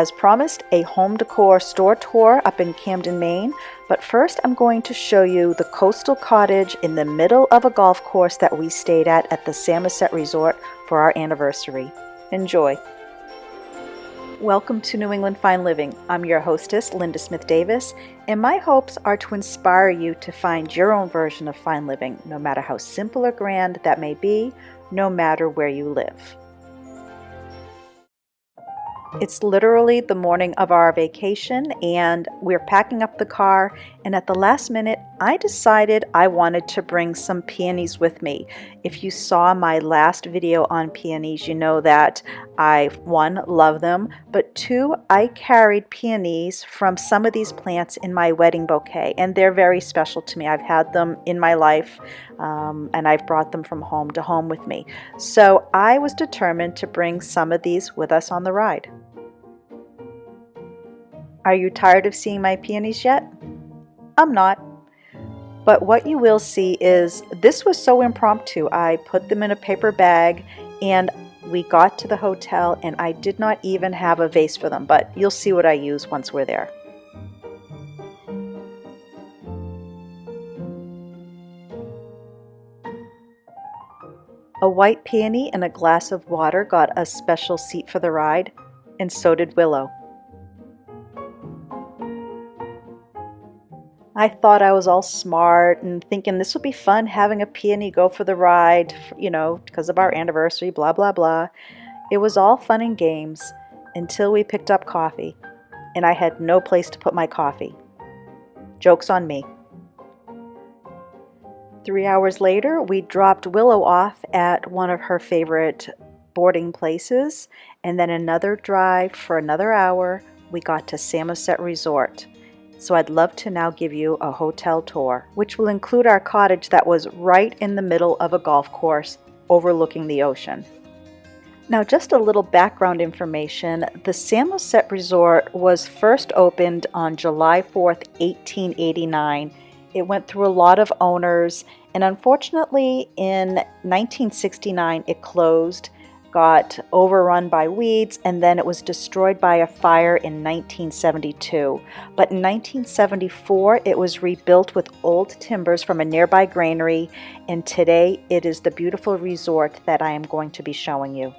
As promised, a home decor store tour up in Camden, Maine, but first I'm going to show you the coastal cottage in the middle of a golf course that we stayed at the Samoset Resort for our anniversary. Enjoy! Welcome to New England Fine Living. I'm your hostess, Linda Smith Davis, and my hopes are to inspire you to find your own version of fine living, no matter how simple or grand that may be, no matter where you live. It's literally the morning of our vacation and we're packing up the car, and at the last minute I decided I wanted to bring some peonies with me. If you saw my last video on peonies, you know that I, one, love them, but two, I carried peonies from some of these plants in my wedding bouquet, and they're very special to me. I've had them in my life and I've brought them from home to home with me. So I was determined to bring some of these with us on the ride. Are you tired of seeing my peonies yet? I'm not. But what you will see is this was so impromptu. I put them in a paper bag and we got to the hotel and I did not even have a vase for them, but you'll see what I use once we're there. A white peony and a glass of water got a special seat for the ride, and so did Willow. I thought I was all smart and thinking this would be fun having a peony go for the ride, you know, because of our anniversary, blah, blah, blah. It was all fun and games until we picked up coffee, and I had no place to put my coffee. Joke's on me. 3 hours later, we dropped Willow off at one of her favorite boarding places, and then another drive for another hour, we got to Samoset Resort. So I'd love to now give you a hotel tour, which will include our cottage that was right in the middle of a golf course overlooking the ocean. Now, just a little background information. The Samoset Resort was first opened on July 4th, 1889. It went through a lot of owners, and unfortunately in 1969 it closed, got overrun by weeds, and then it was destroyed by a fire in 1972. But in 1974 it was rebuilt with old timbers from a nearby granary, and today it is the beautiful resort that I am going to be showing you.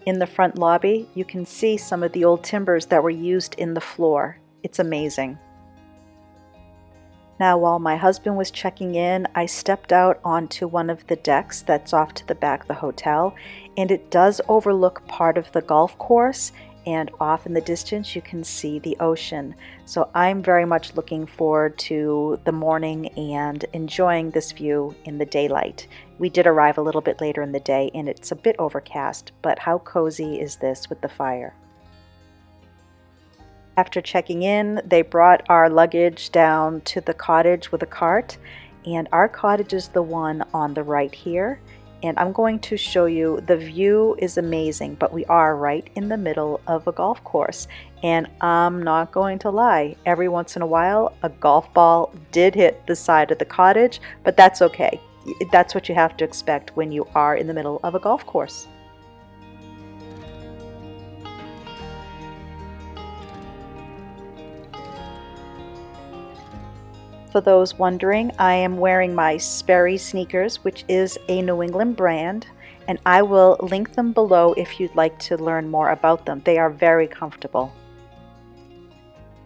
In the front lobby you can see some of the old timbers that were used in the floor. It's amazing. Now, while my husband was checking in, I stepped out onto one of the decks that's off to the back of the hotel, and it does overlook part of the golf course, and off in the distance you can see the ocean. So I'm very much looking forward to the morning and enjoying this view in the daylight. We did arrive a little bit later in the day and it's a bit overcast, but how cozy is this with the fire? After checking in, they brought our luggage down to the cottage with a cart, and our cottage is the one on the right here. And I'm going to show you, the view is amazing, but we are right in the middle of a golf course. And I'm not going to lie, every once in a while a golf ball did hit the side of the cottage, but that's okay. That's what you have to expect when you are in the middle of a golf course. For those wondering, I am wearing my Sperry sneakers, which is a New England brand, and I will link them below if you'd like to learn more about them. They are very comfortable.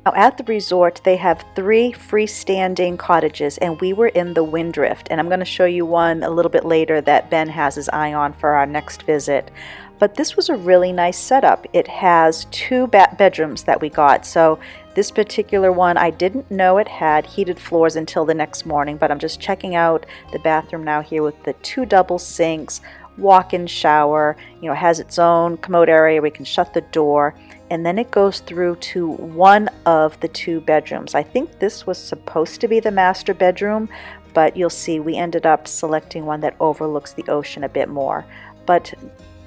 Now at the resort they have 3 freestanding cottages, and we were in the Windrift, and I'm going to show you one a little bit later that Ben has his eye on for our next visit. But this was a really nice setup. It has 2 bedrooms that we got. So this particular one, I didn't know it had heated floors until the next morning, but I'm just checking out the bathroom now here with the 2 double sinks, walk-in shower, you know, it has its own commode area. We can shut the door, and then it goes through to one of the 2 bedrooms. I think this was supposed to be the master bedroom, but you'll see we ended up selecting one that overlooks the ocean a bit more. But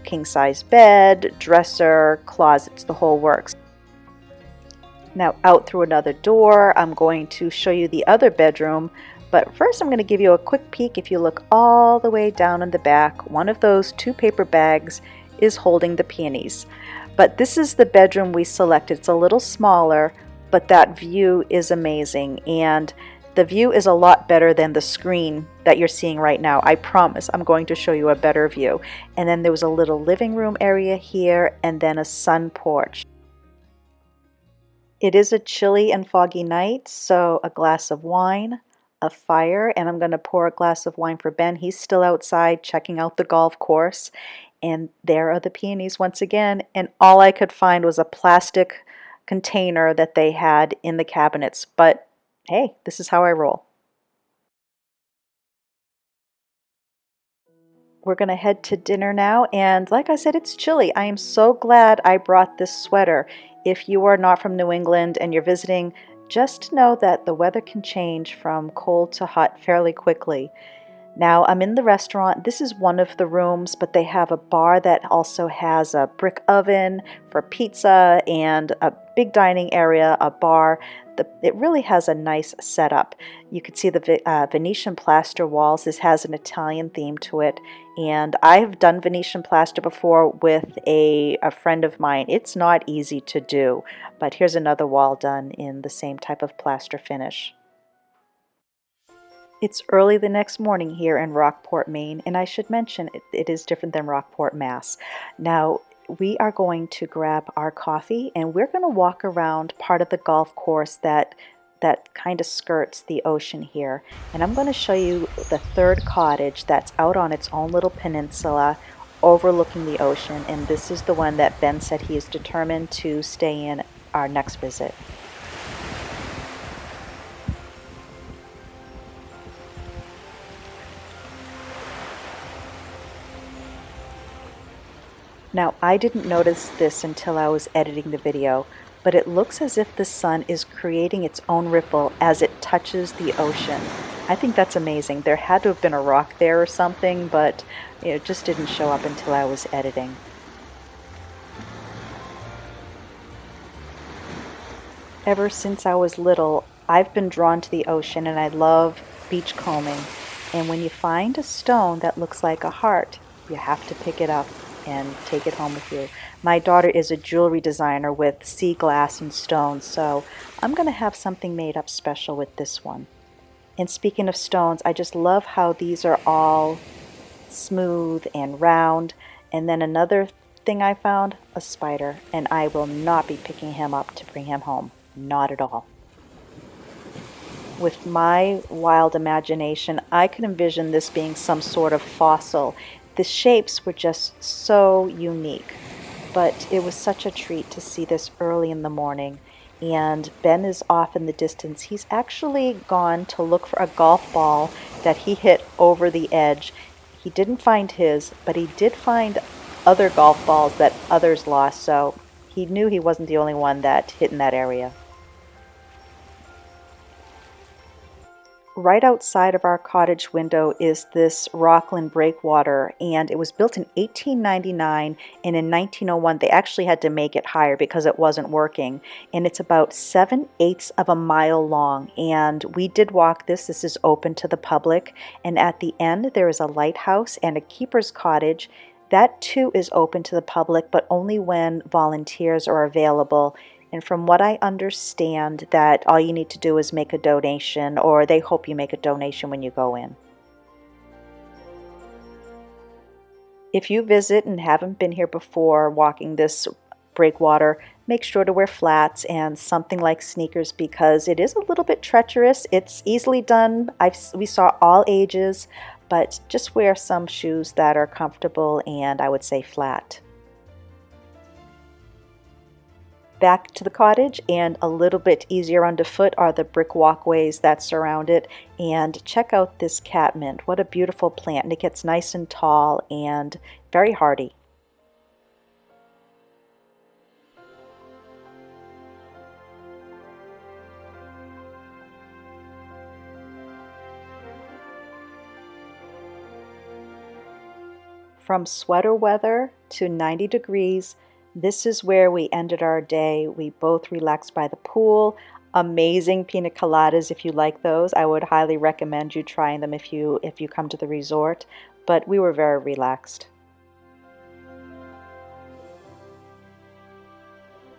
king-size bed, dresser, closets, the whole works. Now out through another door, I'm going to show you the other bedroom, but first I'm going to give you a quick peek. If you look all the way down in the back, one of those 2 paper bags is holding the peonies. But this is the bedroom we selected. It's a little smaller, but that view is amazing, and the view is a lot better than the screen that you're seeing right now. I promise I'm going to show you a better view. And then there was a little living room area here, and then a sun porch. It is a chilly and foggy night, so a glass of wine, a fire, and I'm going to pour a glass of wine for Ben. He's still outside checking out the golf course. And there are the peonies once again, and all I could find was a plastic container that they had in the cabinets. But hey, this is how I roll. We're going to head to dinner now, and like I said, it's chilly. I am so glad I brought this sweater. If you are not from New England and you're visiting, just know that the weather can change from cold to hot fairly quickly. Now I'm in the restaurant. This is one of the rooms, but they have a bar that also has a brick oven for pizza and a big dining area, a bar. It really has a nice setup. You can see the Venetian plaster walls. This has an Italian theme to it, and I've done Venetian plaster before with a friend of mine. It's not easy to do, but here's another wall done in the same type of plaster finish. It's early the next morning here in Rockport, Maine, and I should mention it is different than Rockport, Mass. Now, we are going to grab our coffee and we're going to walk around part of the golf course that kind of skirts the ocean here. And I'm going to show you the third cottage that's out on its own little peninsula overlooking the ocean, and this is the one that Ben said he is determined to stay in our next visit. Now, I didn't notice this until I was editing the video, but it looks as if the sun is creating its own ripple as it touches the ocean. I think that's amazing. There had to have been a rock there or something, but it just didn't show up until I was editing. Ever since I was little, I've been drawn to the ocean, and I love beachcombing. And when you find a stone that looks like a heart, you have to pick it up and take it home with you. My daughter is a jewelry designer with sea glass and stones, so I'm going to have something made up special with this one. And speaking of stones, I just love how these are all smooth and round. And then another thing I found, a spider, and I will not be picking him up to bring him home. Not at all. With my wild imagination, I could envision this being some sort of fossil. The shapes were just so unique, but it was such a treat to see this early in the morning. And Ben is off in the distance. He's actually gone to look for a golf ball that he hit over the edge. He didn't find his, but he did find other golf balls that others lost, so he knew he wasn't the only one that hit in that area. Right outside of our cottage window is this Rockland Breakwater, and it was built in 1899, and in 1901 they actually had to make it higher because it wasn't working, and it's about 7/8 of a mile long. And we did walk this. This is open to the public, and at the end there is a lighthouse and a keeper's cottage. That too is open to the public, but only when volunteers are available. And from what I understand, that all you need to do is make a donation, or they hope you make a donation when you go in. If you visit and haven't been here before walking this breakwater, make sure to wear flats and something like sneakers because it is a little bit treacherous. It's easily done. We saw all ages, but just wear some shoes that are comfortable, and I would say flat. Back to the cottage, and a little bit easier underfoot are the brick walkways that surround it. And check out this catmint. What a beautiful plant, and it gets nice and tall and very hardy. From sweater weather to 90 degrees, this is where we ended our day. We both relaxed by the pool. Amazing pina coladas if you like those. I would highly recommend you trying them if you come to the resort. But we were very relaxed.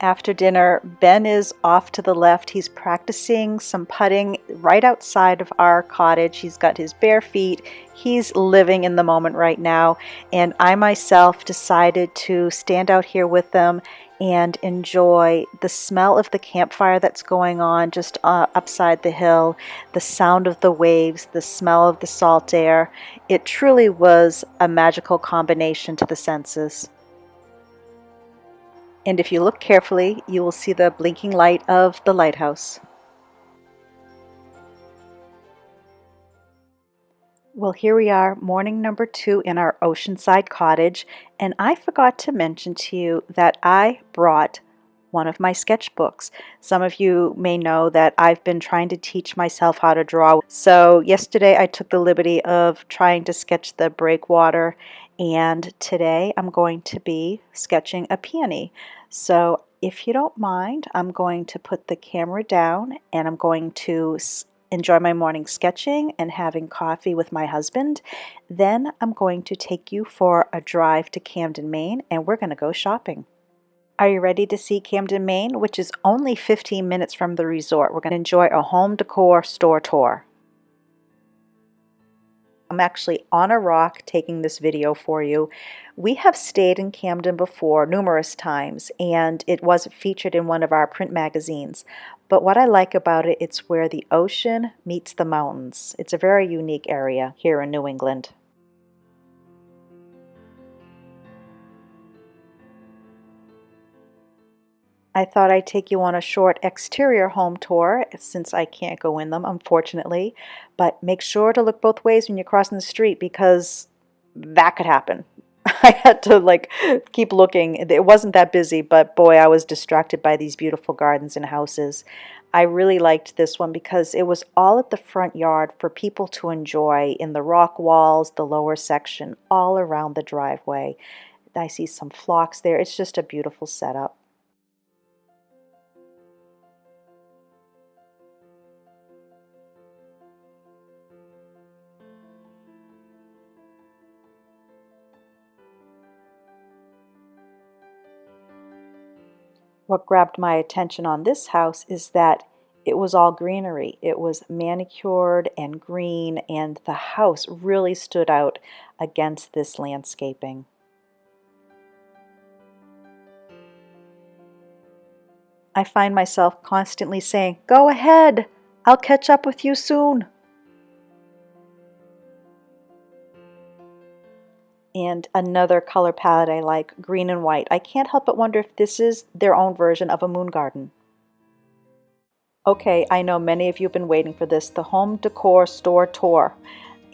After dinner, Ben is off to the left. He's practicing some putting right outside of our cottage. He's got his bare feet. He's living in the moment right now. And I myself decided to stand out here with them and enjoy the smell of the campfire that's going on just upside the hill, the sound of the waves, the smell of the salt air. It truly was a magical combination to the senses. And if you look carefully, you will see the blinking light of the lighthouse. Well, here we are, morning number 2 in our oceanside cottage, and I forgot to mention to you that I brought one of my sketchbooks. Some of you may know that I've been trying to teach myself how to draw. So yesterday I took the liberty of trying to sketch the breakwater, and today I'm going to be sketching a peony. So if you don't mind, I'm going to put the camera down and I'm going to enjoy my morning sketching and having coffee with my husband. Then I'm going to take you for a drive to Camden, Maine, and we're going to go shopping. Are you ready to see Camden, Maine, which is only 15 minutes from the resort? We're going to enjoy a home decor store tour. I'm actually on a rock taking this video for you. We have stayed in Camden before numerous times, and it wasn't featured in one of our print magazines. But what I like about it, it's where the ocean meets the mountains. It's a very unique area here in New England. I thought I'd take you on a short exterior home tour since I can't go in them, unfortunately. But make sure to look both ways when you're crossing the street because that could happen. I had to keep looking. It wasn't that busy, but boy, I was distracted by these beautiful gardens and houses. I really liked this one because it was all at the front yard for people to enjoy in the rock walls, the lower section, all around the driveway. I see some flocks there. It's just a beautiful setup. What grabbed my attention on this house is that it was all greenery. It was manicured and green, and the house really stood out against this landscaping. I find myself constantly saying, "Go ahead, I'll catch up with you soon." And another color palette I like, green and white. I can't help but wonder if this is their own version of a moon garden. Okay, I know many of you have been waiting for this, the home decor store tour.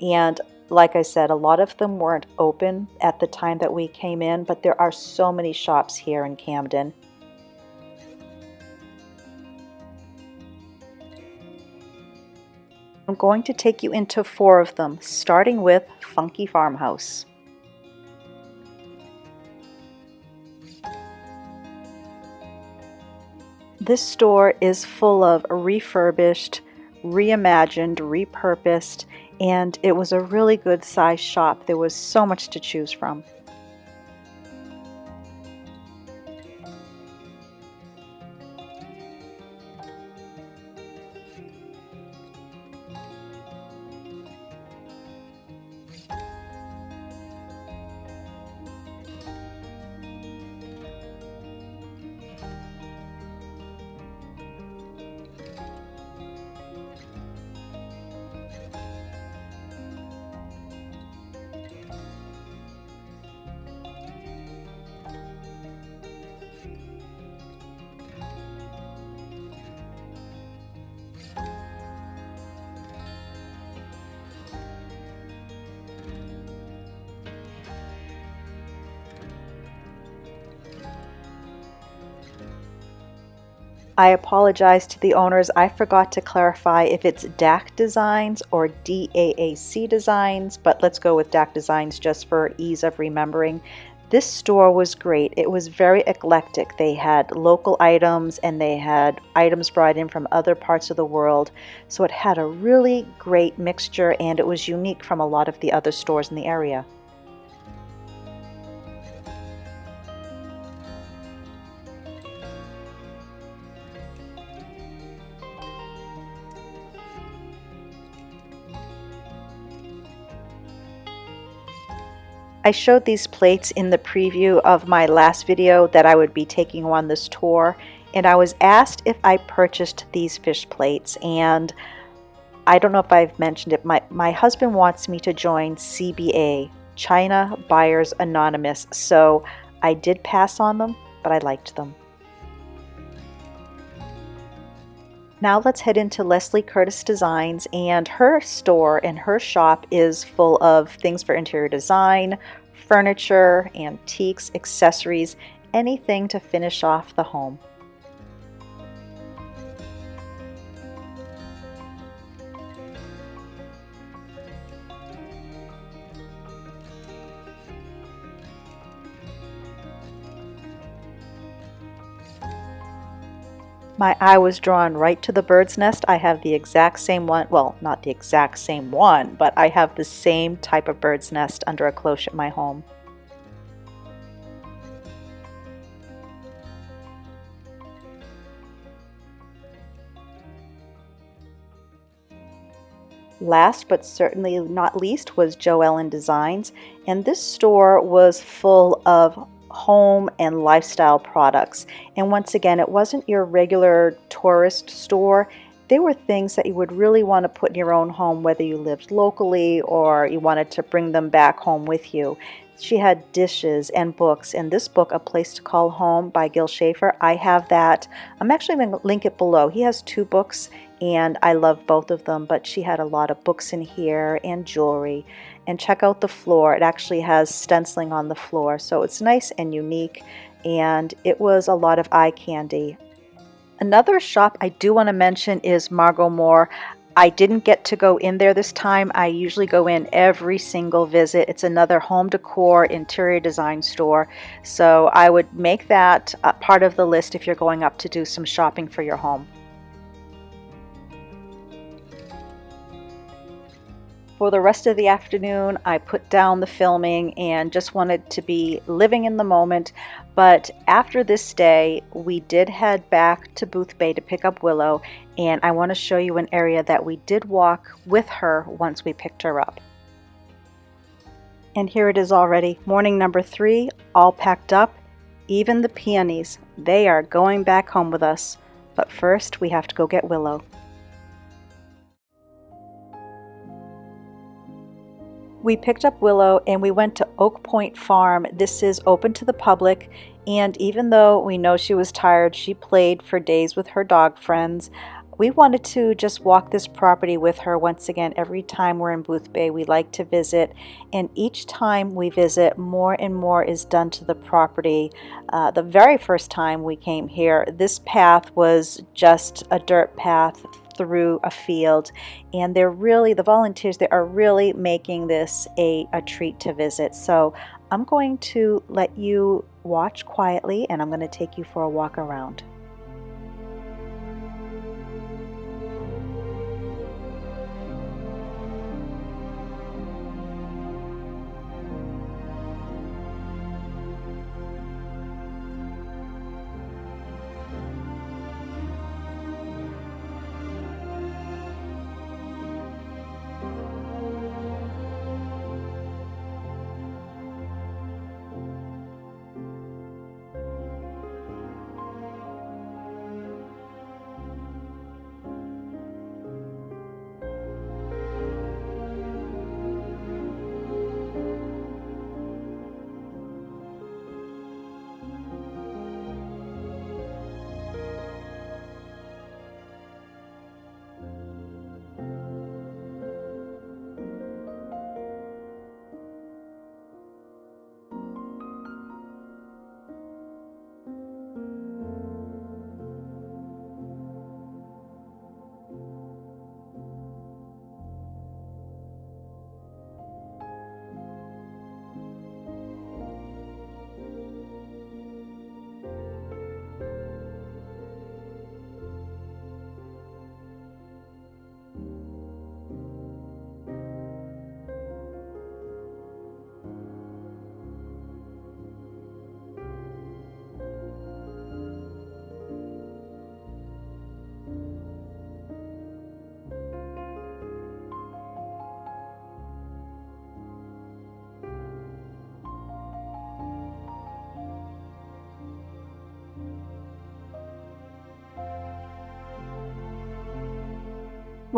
And like I said, a lot of them weren't open at the time that we came in, but there are so many shops here in Camden. I'm going to take you into 4 of them, starting with Funky Farmhouse. This store is full of refurbished, reimagined, repurposed, and it was a really good size shop. There was so much to choose from. I apologize to the owners. I forgot to clarify if it's DAC Designs or DAAC Designs, but let's go with DAC Designs just for ease of remembering. This store was great. It was very eclectic. They had local items and they had items brought in from other parts of the world. So it had a really great mixture and it was unique from a lot of the other stores in the area. I showed these plates in the preview of my last video that I would be taking you on this tour, and I was asked if I purchased these fish plates, and I don't know if I've mentioned it, my husband wants me to join CBA, China Buyers Anonymous, so I did pass on them, but I liked them. Now let's head into Leslie Curtis Designs, and her store and her shop is full of things for interior design, furniture, antiques, accessories, anything to finish off the home. My eye was drawn right to the bird's nest. I have the exact same one, well, not the exact same one, but I have the same type of bird's nest under a cloche at my home. Last but certainly not least was Joellen Designs, and this store was full of home and lifestyle products. And once again, it wasn't your regular tourist store. There were things that you would really want to put in your own home, whether you lived locally or you wanted to bring them back home with you. She had dishes and books, and this book, A Place to Call Home by Gil Schaefer, I have that. I'm actually going to link it below. He has two books, and I love both of them, but she had a lot of books in here and jewelry. And check out the floor. It actually has stenciling on the floor, so it's nice and unique, and it was a lot of eye candy. Another shop I do want to mention is Margot Moore. I didn't get to go in there this time. I usually go in every single visit. It's another home decor interior design store, so I would make that part of the list if you're going up to do some shopping for your home. For the rest of the afternoon, I put down the filming and just wanted to be living in the moment. But after this day, we did head back to Boothbay to pick up Willow, and I want to show you an area that we did walk with her once we picked her up. And here it is already, morning number 3, all packed up. Even the Peonies, they are going back home with us. But first, we have to go get Willow. We picked up Willow and we went to Oak Point Farm. This is open to the public, and even though we know she was tired, she played for days with her dog friends. We wanted to just walk this property with her once again. Every time we're in Boothbay, we like to visit, and each time we visit, more and more is done to the property. The very first time we came here, this path was just a dirt path through a field, and the volunteers, they are really making this a treat to visit. So I'm going to let you watch quietly, and I'm going to take you for a walk around.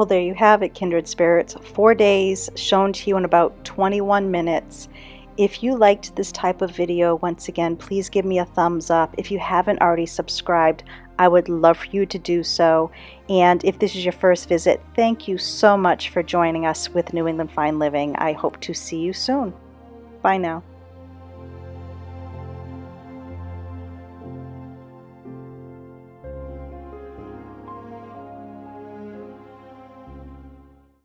Well, there you have it, kindred spirits. 4 days shown to you in about 21 minutes. If you liked this type of video, once again, please give me a thumbs up. If you haven't already subscribed, I would love for you to do so. And if this is your first visit, thank you so much for joining us with New England Fine Living. I hope to see you soon. Bye now.